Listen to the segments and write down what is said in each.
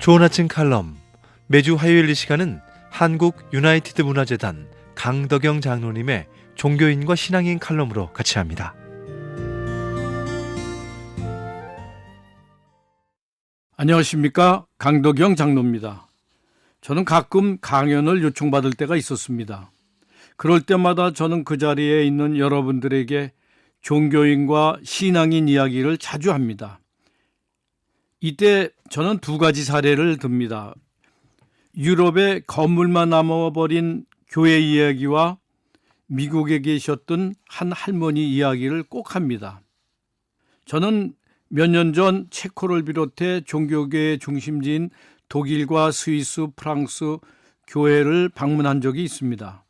좋은 아침 칼럼. 매주 화요일 이 시간은 한국 유나이티드 문화재단 강덕영 장로님의 종교인과 신앙인 칼럼으로 같이 합니다. 안녕하십니까, 강덕영 장로입니다. 저는 가끔 강연을 요청받을 때가 있었습니다. 그럴 때마다 저는 그 자리에 있는 여러분들에게 종교인과 신앙인 이야기를 자주 합니다. 이때 저는 두 가지 사례를 듭니다. 유럽에 건물만 남아버린 교회 이야기와 미국에 계셨던 한 할머니 이야기를 꼭 합니다. 저는 몇 년 전 체코를 비롯해 종교계의 중심지인 독일과 스위스, 프랑스 교회를 방문한 적이 있습니다.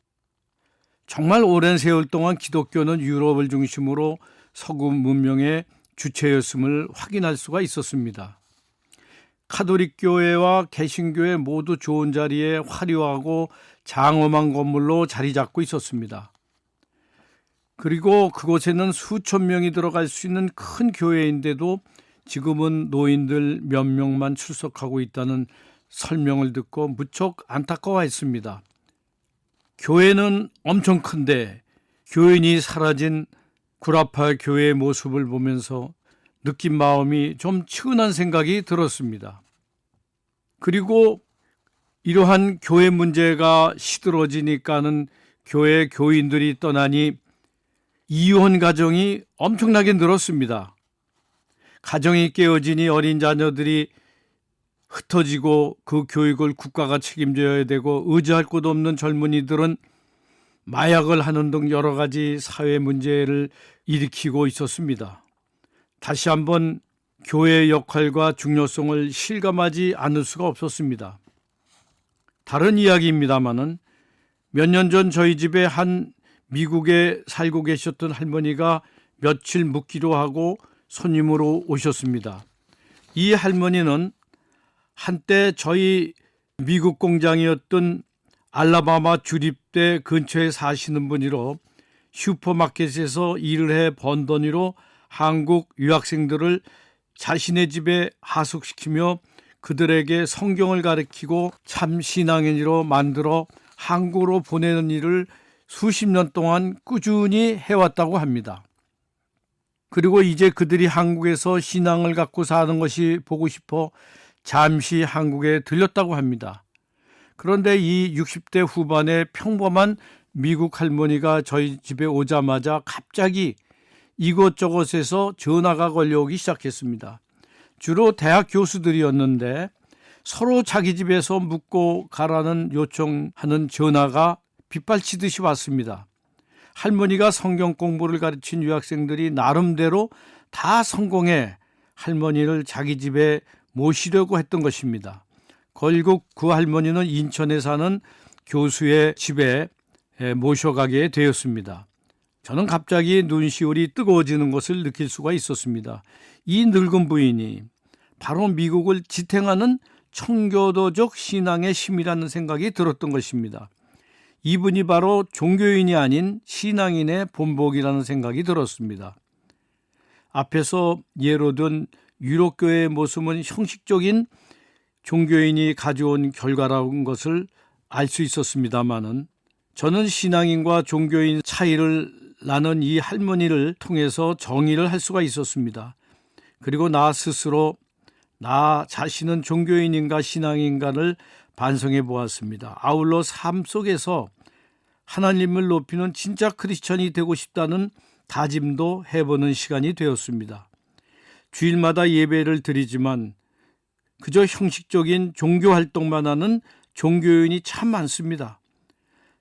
정말 오랜 세월 동안 기독교는 유럽을 중심으로 서구 문명의 주체였음을 확인할 수가 있었습니다. 카톨릭 교회와 개신교회 모두 좋은 자리에 화려하고 장엄한 건물로 자리 잡고 있었습니다. 그리고 그곳에는 수천 명이 들어갈 수 있는 큰 교회인데도 지금은 노인들 몇 명만 출석하고 있다는 설명을 듣고 무척 안타까워했습니다. 교회는 엄청 큰데 교인이 사라진 구라파 교회의 모습을 보면서 느낀 마음이 좀 측은한 생각이 들었습니다. 그리고 이러한 교회 문제가 시들어지니까는 교회 교인들이 떠나니 이혼 가정이 엄청나게 늘었습니다. 가정이 깨어지니 어린 자녀들이 흩어지고 그 교육을 국가가 책임져야 되고 의지할 곳 없는 젊은이들은 마약을 하는 등 여러 가지 사회 문제를 일으키고 있었습니다. 다시 한번 교회의 역할과 중요성을 실감하지 않을 수가 없었습니다. 다른 이야기입니다마는 몇 년 전 저희 집에 한 미국에 살고 계셨던 할머니가 며칠 묵기로 하고 손님으로 오셨습니다. 이 할머니는 한때 저희 미국 공장이었던 알라바마 주립대 근처에 사시는 분이로 슈퍼마켓에서 일을 해 번 돈으로 한국 유학생들을 자신의 집에 하숙시키며 그들에게 성경을 가르치고 참 신앙인으로 만들어 한국으로 보내는 일을 수십 년 동안 꾸준히 해왔다고 합니다. 그리고 이제 그들이 한국에서 신앙을 갖고 사는 것이 보고 싶어 잠시 한국에 들렸다고 합니다. 그런데 이 60대 후반의 평범한 미국 할머니가 저희 집에 오자마자 갑자기 이곳저곳에서 전화가 걸려오기 시작했습니다. 주로 대학 교수들이었는데 서로 자기 집에서 묵고 가라는 요청하는 전화가 빗발치듯이 왔습니다. 할머니가 성경 공부를 가르친 유학생들이 나름대로 다 성공해 할머니를 자기 집에 모시려고 했던 것입니다. 결국 그 할머니는 인천에 사는 교수의 집에 모셔가게 되었습니다. 저는 갑자기 눈시울이 뜨거워지는 것을 느낄 수가 있었습니다. 이 늙은 부인이 바로 미국을 지탱하는 청교도적 신앙의 힘이라는 생각이 들었던 것입니다. 이분이 바로 종교인이 아닌 신앙인의 본보기라는 생각이 들었습니다. 앞에서 예로 든 유럽교회의 모습은 형식적인 종교인이 가져온 결과라는 것을 알 수 있었습니다마는 저는 신앙인과 종교인 차이를 나는 이 할머니를 통해서 정의를 할 수가 있었습니다. 그리고 나 스스로 나 자신은 종교인인가 신앙인가를 반성해 보았습니다. 아울러 삶 속에서 하나님을 높이는 진짜 크리스천이 되고 싶다는 다짐도 해보는 시간이 되었습니다. 주일마다 예배를 드리지만 그저 형식적인 종교 활동만 하는 종교인이 참 많습니다.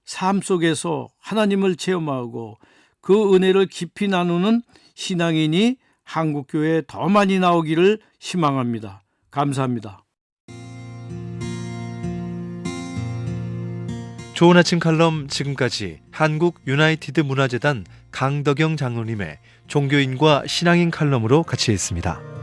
삶 속에서 하나님을 체험하고 그 은혜를 깊이 나누는 신앙인이 한국교회에 더 많이 나오기를 희망합니다. 감사합니다. 좋은 아침 칼럼, 지금까지 한국 유나이티드 문화재단 강덕영 장로님의 종교인과 신앙인 칼럼으로 같이 했습니다.